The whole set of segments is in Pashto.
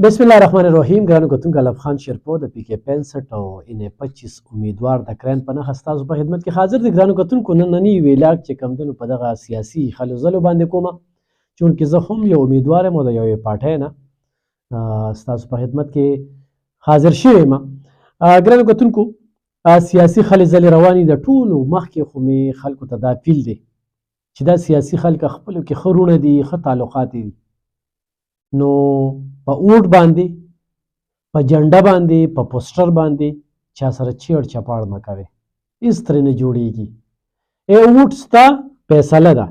بسم الله الرحمن الرحیم ګرانو کتونکو الف خان شیرپو د پی کې 65 او ان 25 امیدوار د کرین په نخ ستاسو په خدمت کې حاضر دي ګرانو کتونکو نننی ویلاګ چې کم دنو په دغه سیاسي خلوزلو باندې کومه چونکې زه هم یو امیدوار یم او د یوې پارټۍ نه ستاسو په خدمت کې حاضر شوی یم ګرانو کتونکو سیاسي خلوزلې روانې د ټولو مخکې خو مې خلکو ته دا اپیل دی چې دا سیاسي خلک خپلو کې ښه رونه دي ښه تعلقات دي نو په اوټ باندې په جنډه باندې په پوسټر باندې چا سره چیړ چپاړ مه کوئ هېڅ ترې نه جوړېږي اوټ ستا فیصله ده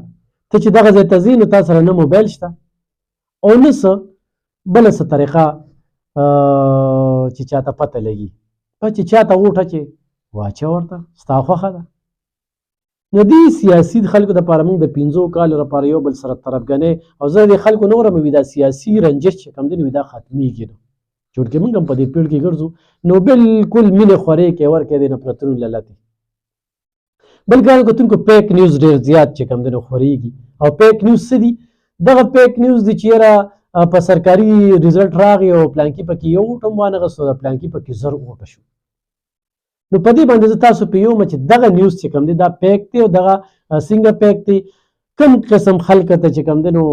ته چې دغه ځای ته ځې نو تا سره نه موبایل شته او نه څه بله څه طریقه چې چاته پته لګي چې چاته اوټ اچې واچه ورته ستا خوښه ده نو دې سیاسي خلکو دپاره موږ د 5 کالو لپاره یو بل سره طرفګنۍ او زه د خلکو نه ورم دا سیاسي رنجش چې کوم دی نو دا ختمیږي نو چونکې موږ هم په دې پیړ کې ګرځو نو بالکل مینې خورې کې ورکې د نفرتونو له لتې بل ګرانو کتونکو پیک نیوز ډېر زیات چې کوم دی نو خورېږي او پیک نیوز څه دي دغه پیک نیوز دی چې یاره په سرکاري ریزلټ راغی او پلانکي پکې یو اوټ هم وانغستو د پلانکي پکې 1000 اوټه شو نو په دې باندې زه تاسو په یوم چې دغه نیوز چې کوم دی دا پیک دی او دغه څنګه پیک دی کوم قسم خلک ته چې کوم دی نو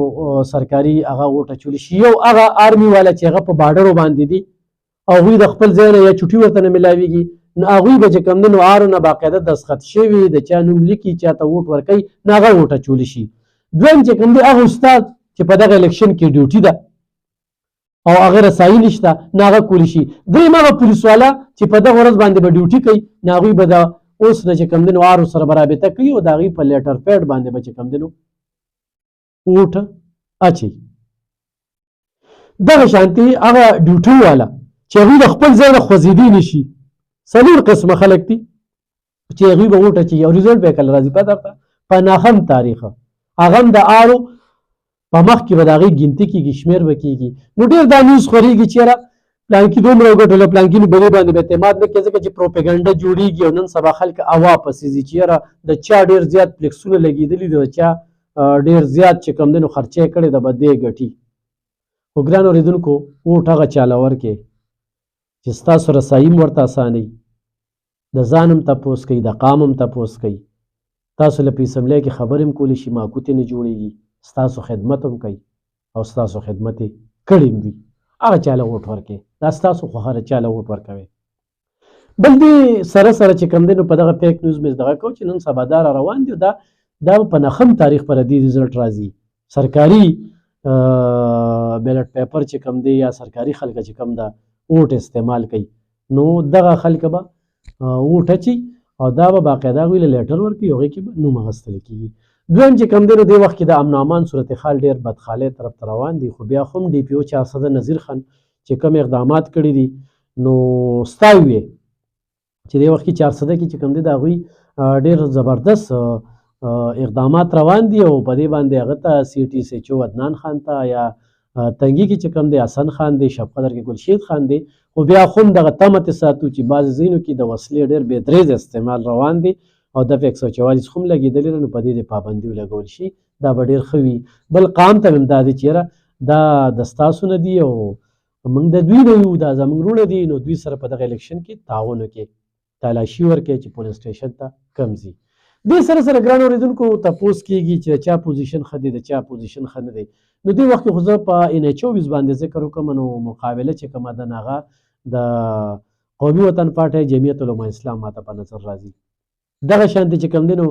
سرکاري هغه اوټ اچولی شي یو هغه آرمي والا چې هغه په بارډرو باندې دي او هغوی د خپل ځای نه یا چوټي ورته نه میلاویږي نو هغوی به چې کوم دی نو آرو نه باقاعده دستخط شوي د چا نوم لیکي چاته اوټ ورکوي نو هغه اوټ اچولی شي دویم چې کوم دی هغه استاد چې په دغه الیکشن کې ډیوټي ده او هغه رسایي نشته نو هغه کولی شي دریم هغه پولیس والا چې په دغه ورځ باندې به ډیوټي کوي نو هغوی به د اوس نه چې کوم دی نو آرو سره به رابطه کوي او د هغوی په لیټر پیډ باندې به چې کوم دی نو اوټ اچوي دغه شانتې هغه ډیوټي والا چې هغوی د خپل ځای نه خوځېدی نشي 4 قسمه خلک دي چې هغوی به اوټ اچوي او ریزلټ به یې کله راځي پته درته په ناخم تاریخ هغه هم د آرو په مخ کې به د هغې ګنتي کېږي شمېر به کېږي نو ډېر دا نیوز خورېږي چې یاره پلانکي دومره وګټله پلانکي نو په دې باندې به اعتماد نه کوي ځکه چې پروپیګنډه جوړېږي او نن سبا خلک هوا پسې ځي چې یاره د چا ډېر زیات فلیکسونه لګېدلي دي د چا ډېر زیات چې کوم دی نو خرچه یې کړې ده به دې ګټي خو ګران اورېدونکو اوټ هغه چاله ورکړې چې ستاسو رسایي هم ورته اسانوي د ځان هم تپوس کوي د قام هم تپوس کوي تاسو له په اسمبلی کې خبرې هم کولی شي ماکوتې نه جوړېږي ستاسو خدمت هم کوي او ستاسو خدمت یې کړی هم وي هغه چاله اوټ ورکړئ دا ستاسو خوښه ده چاله اوټ ورکوئ بل دې سره سره چې کوم دی نو په دغه پیک نیوز مې دغه کوو چې نن سبا دا روان دي دا په نخم تاریخ پر دې ریزلټ راځي سرکاري بیلټ پیپر چې کوم دی یا سرکاري خلک چې کوم ده اوټ استعمال کوي نو دغه خلک به اوټ اچي او دا به باقاعده هغوی له لیټر ورکوي هغې کې به نوم اخیستلی کېږي دویم چې کوم دی نو دې وخت کې د امن امان صورتحال ډېر بدخالۍ طرف ته روان دي خو بیا هم ډي پي او چې اسد نظیر خان چې کوم اقدامات کړي دي نو ستایو یې چې دې وخت کې 400 کې چې کوم دی د هغوی ډېر زبردست اقدامات روان دي او په دې باندې هغه ته سی ټي سی ایچ او عدنان خان ته یا تنګي کې چې کوم دی حسن خان دی شب قدر کې ګلشید خان دی خو بیا هم دغه تمه ته ساتو چې بعضې ځایونو کې د وسلې ډېر بېدریز استعمال روان دی او د 144 هم لګېدلې ده نو په دې د پابندي ولګول شي دا به ډېر ښه وي بل قام ته هم دا دی چې یاره دا د ستاسو نه دي او موږ د دوی نه یو دا زموږ وروڼه دي نو دوی سره په دغه الیکشن کې تعاون وکړي تلاشي ورکړي چې پولیس سټیشن ته کم ځي دې سره سره ګران اورېدونکو تپوس کېږي چې د چا پوزیشن ښه دی د چا پوزیشن ښه نه دی نو دې وخت کې خو زه په NH24 باندې ذکر وکړم نو مقابله چې کومه ده نو هغه د قومي وطن پارټۍ جمعیت علما اسلام ماته په نظر راځي دغه شانتې چې کوم دی نو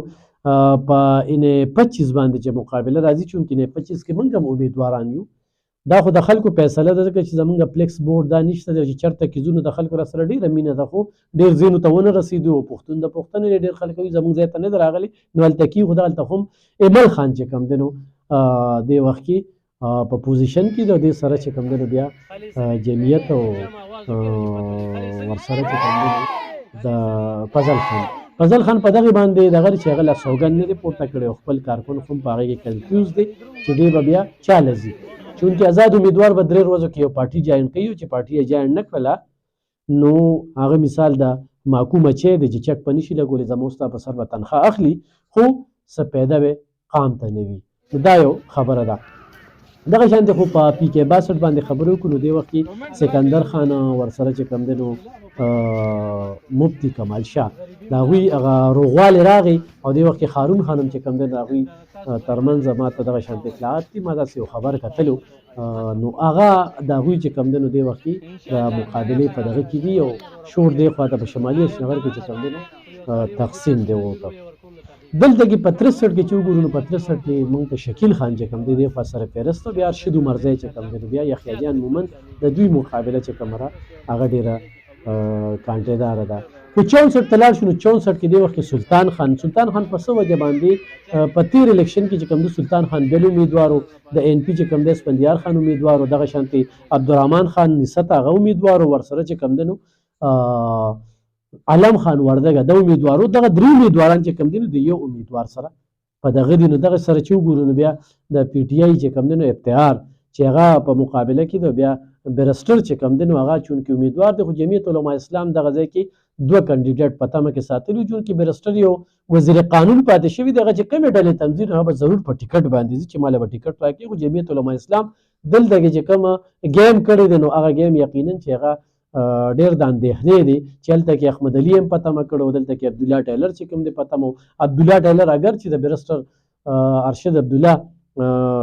په NH25 باندې چې مقابله راځي چونکې NH25 کې موږ هم امیدواران یو دا خو د خلکو فیصله ده ځکه چې زمونږ فلیکس بورډ دا نشته دی چې چېرته کې ځو نو د خلکو را سره ډېره مینه ده خو ډېر ځایونو ته ونه رسېدو او پښتون د پښتنې ډېر خلک وي زموږ ځای ته نه دی راغلی نو هلته کېږو دلته هم ایمل خان چې کوم دی نو دې وخت کې په پوزیشن کې د دې سره چې کوم دی نو بیا جمعیت او ورسره چې کوم دی د فضل خان په دغې باندې دغه چې هغه لا سوګند نه دی پورته کړی او خپل کارکون هم په هغې کې کنفیوز دی چې دی به بیا چاله ځي چونکې آزاد امیدوار به 3 ورځو کې یو پارټي جاین کوي چې پارټي یې جاین نه کړله نو هغه مثال د ماکو مچی دی چې چک په نشي لګولی زموږ ستا په سر به تنخواه اخلي خو څه پیدا به قام ته نه وي نو دا یو خبره ده دغه شانتې خو په پی کې 62 باندې خبرې وکړو. دې وخت کې سکندر خان ورسره چې کوم دی نو مفتی کمال شاه د هغوی هغه روغوالی راغی او دې وخت کې هارون خان هم چې کوم دی د هغوی ترمنځ ما ته دغه شانتې اطلاعات دي. ما داسې یو خبر کتلو نو هغه د هغوی چې کوم دی نو دې وخت کې د مقابلې په دغه کې دي او شور دې خواته په شمالي اشنغر کې چې کوم دی نو تقسیم دی وکړ. دلته کې په 63 کې چې وګورو نو په 63 کې موږ ته شکیل خان چې کوم دی د فسر پیرست بیا ارشد مرزی چې کوم دی بیا یحیی جان مومن د دوی مقابله چې کومه هغه ډیره کانټیدار ده. په 64 تلار شنو 64 کې د وخت سلطان خان په څه وجه باندې په تیر الیکشن کې چې کوم دی سلطان خان بل امیدوارو د ان پی چې کوم دی اسفندیار خان امیدوارو دغه شانتي عبدالرحمن خان نسبت هغه امیدوارو ورسره چې کوم دی نو علم خان وردګه د امیدوارو دغه درې امیدواران چې کوم دي نو د یو امیدوار سره په دغه دي نو دغه سره چې وګورو نو بیا د پی ټی آی چې کوم دي نو ابتهار چې هغه په مقابله کې د بیا بیرسټر چې کوم دي نو هغه چونکې امیدوار دی خو جمعیت علما اسلام دغه ځای کې دوه کاندیدټ په تمه کې ساتلي چونکې بیرسټر یو وزیر قانون پاتې شوی دغه چې کومې ډلې تنظیم هغه به ضرور په ټیکټ باندې چې مال به ټیکټ راکړي خو جمعیت علما اسلام دلته چې کوم گیم کړی دی نو هغه گیم یقینا چې هغه ډېر د اندېښنې دي چې هلته کې احمد علي هم په تمه کړی دلته کې عبدالله ټیلر چې کوم دی په تمه عبدالله ټیلر اگر چې د بیرسټر ارشد عبدالله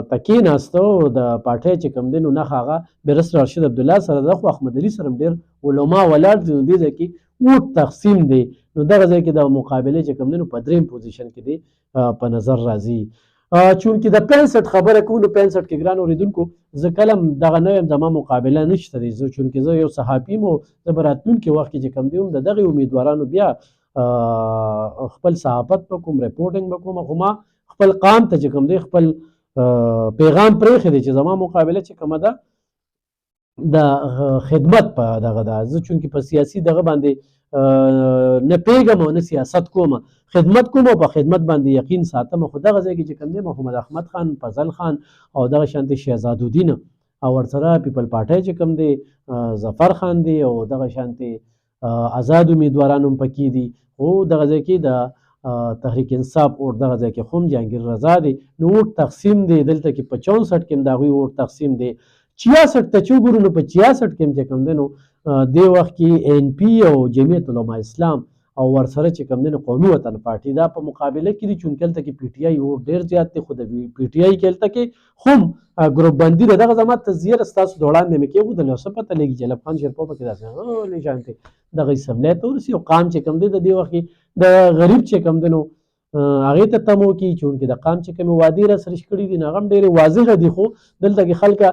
ته کېناسته د پارټۍ چې کوم دی نو نښه هغه بیرسټر ارشد عبدالله سره ده خو احمد علي سره هم ډېر علما ولاړ دي نو دې ځای کې اوټ تقسیم دی نو دغه ځای کې د مقابلې چې کوم دی نو په درېیم پوزیشن کې دی په نظر راځي. چونکې د 65 خبره کوو نو 65 کې ګران اورېدونکو زه کله هم دغه نه یم زما مقابله نشته دی زه چونکې زه یو صحافي یم او زه به راتلونکي وخت کې چې کوم دی هم د دغې امیدوارانو بیا خپل صحافت به کوم ریپورټینګ به کوم خو ما خپل قام ته چې کوم دی خپل پیغام پرېښی دی چې زما مقابله چې کومه ده د خدمت په دغه ده زه چونکې په سیاسي دغه باندې نه پیږم او نه سیاست کوم خدمت کوم او په خدمت باندې یقین ساتم خو دغه ځای کې چې کوم دی محمد احمد خان فضل خان او دغه شانتي شهزاد الدین او ورسره پیپل پارټۍ چې کوم دی ظفر خان دی او دغه شانتي آزاد امیدواران هم پکې دي او دغه ځای کې د تحریک انصاف اور دغه ځای کې هم جهانګیر رضا دی نو اوټ تقسیم دی دلته کې په 64 کې هم د هغوی اوټ تقسیم دی 66 ته چې وګورو نو په 66 کې هم چې کوم دی نو دې وخت کې ان پی او جمعیت علما اسلام او ورسره چې کوم دی نو قومي وطن پارټي دا په مقابله کې دي چونکې هلته کې پی ټي آی اوټ ډېر زیات دی خو د پی ټي آی کې هلته کې هم ګروپ بندي ده دغه زما تزیه ستاسو د وړاندې مې کېښودل او څه پته لګي چې جلب خان شرپو پکې داسې نشان دی دغه اسمبلی ته ورسي او قام چې کوم دی د دې وخت کې د غریب چې کوم دی نو هغې ته تمو کي چونکې د قام چې کومې وعدې راسره کړي دي نو هغه هم ډېرې واضحه دي خو دلته کې خلکه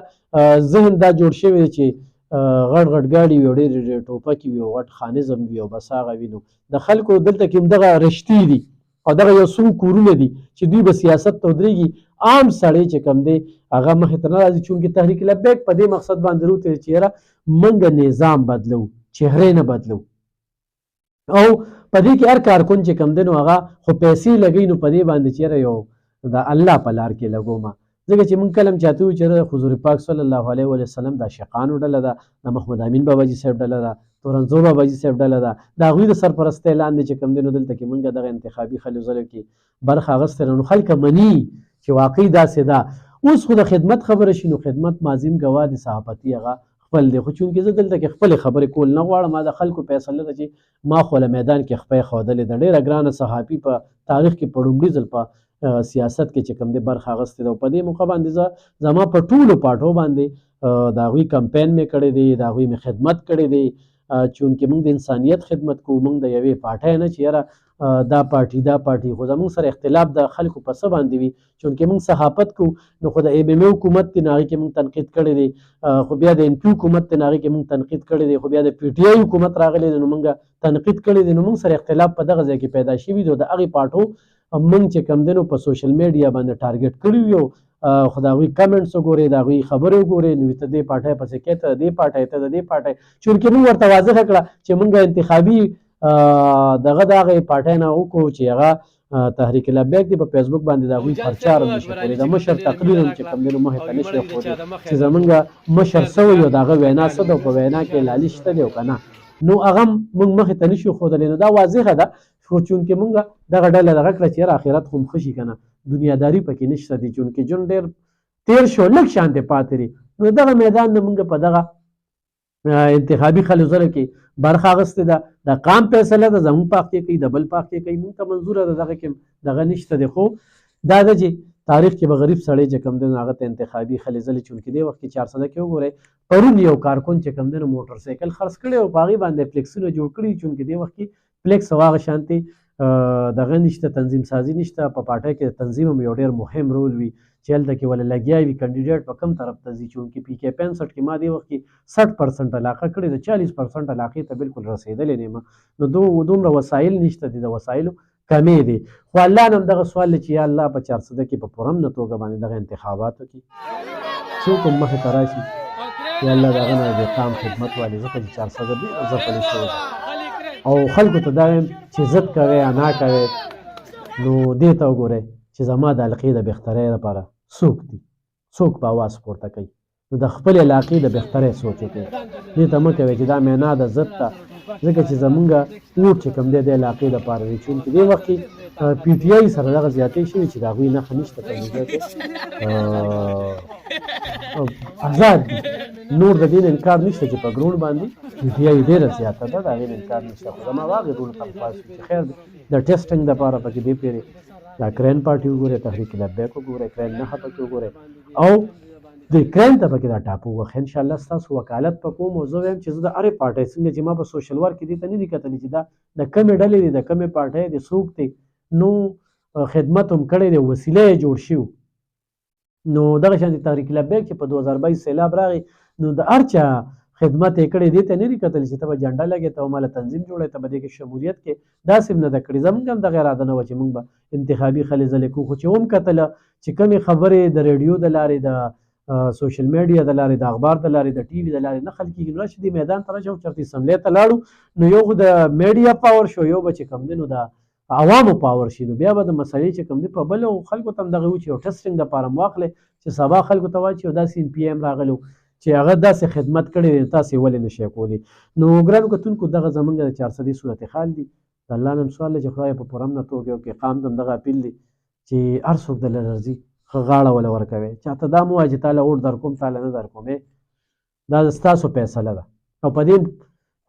ذهن دا جوړ شوی دی چې غټ غټ ګاډي وي او ډېرې ټوپکې وي او غټ خانزم وي او بس هغه وي نو د خلکو دلته کې هم دغه رشتې دي او دغه یو څو کورونه دي چې دوی به سیاست ته ودرېږي عام سړی چې کوم دی هغه مخې ته نه راځي چونکې تحریک لبیک په دې مقصد باندې روتې چې یاره موږ نظام بدلو چهرې نه بدلو او په دې کې هر کارکن چې کوم دی نو هغه خو پیسې لګوي نو په دې باندې چې یاره یو د الله په لار کې لګومه ځکه چې موږ کله هم چاته وایو چې حضور پاک صلی الله علیه وسلم د عاشقانو ډله ده د محمد امین باباجي صاحب ډله ده تورنزو باباجي صاحب ډله ده د هغوی د سرپرستۍ لاندې چې کوم دی نو دلته کې موږ دغه انتخابي خلو ځلو کې برخه اخیستې نو خلک مني چې واقعي داسې ده اوس خو د خدمت خبره شي نو خدمت مازیم ګواه د صحافتي هغه خپل دی خو چونکې زه دلته کې خپلې خبرې کول نه غواړم ما د خلکو فیصله ده چې ما خو له میدان کې خپې ښودلې ده ډېره ګرانه صحافي په تاریخ کې په لومړي ځل په سیاست کې چې کوم دی برخه اخیستې ده او په دې موقع باندې زه زما په ټولو پاټو باندې د هغوی کمپین مې کړی دی د هغوی مې خدمت کړی دی چونکې موږ د انسانیت خدمت کوو موږ د یوې پارټۍ نه چې یاره دا پارټي خو زموږ سره اختلاف د خلکو په څه باندې وي چونکې موږ صحافت کوو نو خو د ایم ایم اے حکومت دی نو هغې کې موږ تنقید کړی دی خو بیا د ان پي حکومت دی نو هغې کې موږ تنقید کړی دی خو بیا د پی ټي آی حکومت راغلی دی نو موږ تنقید کړی دی نو موږ سره اختلاف په دغه ځای کې پیدا شوي دی او د هغې پاټو موږ چې کوم دی نو په سوشل میډیا باندې ټارګټ کړي وي خو د هغوی کمنټس وګورئ د هغوی خبرې وګورئ نو ته دې پاټۍ پسې کې ته د دې پاټۍ ته د دې پاټۍ چونکې موږ ورته واضحه کړه چې موږ انتخابي دغه د هغې پاټۍ نه وکړو چې هغه تحریک لبیک دی په فیسبوک باندې د هغوی پرچار هم نشي کولی د مشر تقریر هم چې کوم دی نو مخې ته نشي ښودی چې زموږ مشر څه وایي او د هغه وینا څه ده او په وینا کې لالي شته دی او که نه نو هغه هم موږ مخې ته نشو ښودلی نو دا واضحه ده خو چونکې موږ دغه ډله دغه کړه چې یاره آخرت خو م ښه شي که نه دنیاداري پکې نشته دی چونکې ژوند ډېر تیر شو لږ شانتې پاتې دي. نو دغه میدان نه موږ په دغه انتخابي خلوزره کې برخه اخیستې ده. د قام فیصله ده، زموږ په حق کې کوي، د بل په حق کې کوي، موږ ته منظوره ده. دغه کې دغه نشته دی. خو دا ده چې تاریخ کې به غریب سړی چې کوم دی نو هغه ته انتخابي خلې ځلې چونکې دی وخت کې 400 کې وګورئ پرون یو کارکون چې کوم دی نو موټر سایکل خرڅ کړی او په هغې باندې فلیکسونه جوړ کړي چونکې دی وخت کې فلیکس او هغه شانتې دغه نشته، تنظیم سازي نشته. په پارټۍ کې تنظیم هم یو ډېر مهم رول وي چې هلته کې ولې لګیا وي کینډیډیټ په کوم طرف ته ځي. چونکې پی کې 65 کې ما دې وخت کې 60% علاقه کړې ده، 40% علاقې ته بالکل رسېدلې نه یم. نو دومره وسایل نشته دي، د وسایلو کمې دي. خو الله نه هم دغه سوال دی چې یا الله په 400 کې په پرامنه توګه باندې دغه انتخابات وکړي، څوک هم مخې ته راشي یا الله د هغه نه د قام خدمت والي، ځکه چې 400 ډېر ځپلې شوی او خلکو ته دا وایم چې ضد کوئ یا نه کوئ نو دې ته وګورئ چې زما د حلقې د بهترۍ لپاره څوک دي، څوک په اواز پورته کوي. نو د خپلې علاقې د بهترۍ سوچ وکړئ. دې ته مه کوئ چې دا مینا د ضد ته، ځکه چې زمونږ ووټ چې کوم دی د علاقې دپاره دی. چونکې دې وخت کې پي ټي آی سره دغه زیاتې شوي چې د هغوی نښه نشته په دې ځای کې آزاد دي. نور د دې نه انکار نشته چې په ګروڼ باندې پي ټي آی ډېره زیاته ده، د هغې نه انکار نشته. خو زما هغې ټولو ته خاص وي چې خیر دی د ټیسټنګ دپاره پکې دې پیرې دا کرین پارټي وګورئ، تحریک لبیک وګورئ، کرین نښه پکې وګورئ او د کرین ته پکې دا ټاپو وخت انشاءالله ستاسو وکالت په کوم او زه وایم چې زه د هرې پارټۍ څنګه چې ما په سوشل ورک کې دې ته نه دي کتلي چې دا د کمې ډلې دي، د کمې پارټۍ دي، څوک دی نو خدمت هم کړی دی، وسیله یې جوړ شوي. نو دغه شانې تحریک لبیک چې په 2022 سیلاب راغی نو د هر چا خدمت یې کړی، دې ته نه دي کتلي چې ته به جنډه لګې، ته به ماله تنظیم جوړوې، ته به دې کې شمولیت کې، داسې هم نه ده کړې. زموږ هم دغه اراده نه وه چې موږ به انتخابي خلې ځلې کوو. خو چې هم کتله چې کمې خبرې د ریډیو د لارې، د سوشل میډیا د لارې، د اخبار د لارې، د ټي وي د لارې نقل کېږي، نو راشي دې میدان ته راشي او چېرته اسمبلۍ ته لاړو نو یو خو د میډیا پاور شو، یو به چې کوم دی نو د عوامو پاور شي، نو بیا به د مسلې چې کوم دی په بل او خلکو ته هم دغه و چې یو ټسټنګ دپاره م واخلئ چې سبا خلکو ته وایي چې یو داسې ایم پي ایم راغلی چې هغه داسې خدمت کړی دی تاسې ولې نه شئ کولی. نو ګرانو کتونکو دغه زموږ د 400 صورتحال دي. د الله نه هم سوال دی چې خدای په پوره امنه توګه وکړي. قام ته هم دغه اپیل دی چې هر څوک دله راځي ښه غاړه وله ورکوئ. چاته دا مه وایه چې تاله اوټ در کوم تاله نه در کوم، دا ستاسو فیصله ده او په دې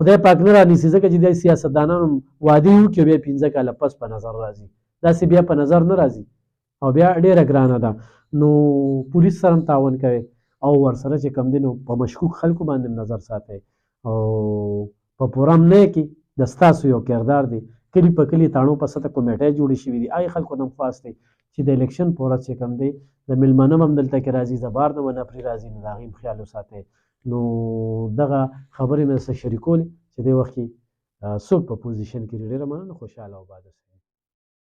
خدای پاک نه رانیسي، ځکه چې د سیاستدانانو وعدې وکړي بیا 15 کاله پس په نظر راځي، داسې بیا په نظر نه راځي او بیا ډېره ګرانه ده. نو پولیس سره هم تعاون کوئ او ورسره چې کوم دی نو په مشکوک خلکو باندې نظر ساتئ او په پوره امنۍ کې د ستاسو یو کردار دی. کلي په کلي تاڼو په سطحه کمیټۍ جوړې شوي دي، هغې خلکو ته هم خواست دی چې د الیکشن په ورځ چې کوم دی د میلمانه هم دلته کې راځي، د بار نه ونفري راځي، نو د هغې هم خیال وساتئ. نو دغه خبرې مې سره شریکولې چې دې وخت کې څوک په پوزیشن کې ډېره مننه، خوشحاله او اباد اوسئ.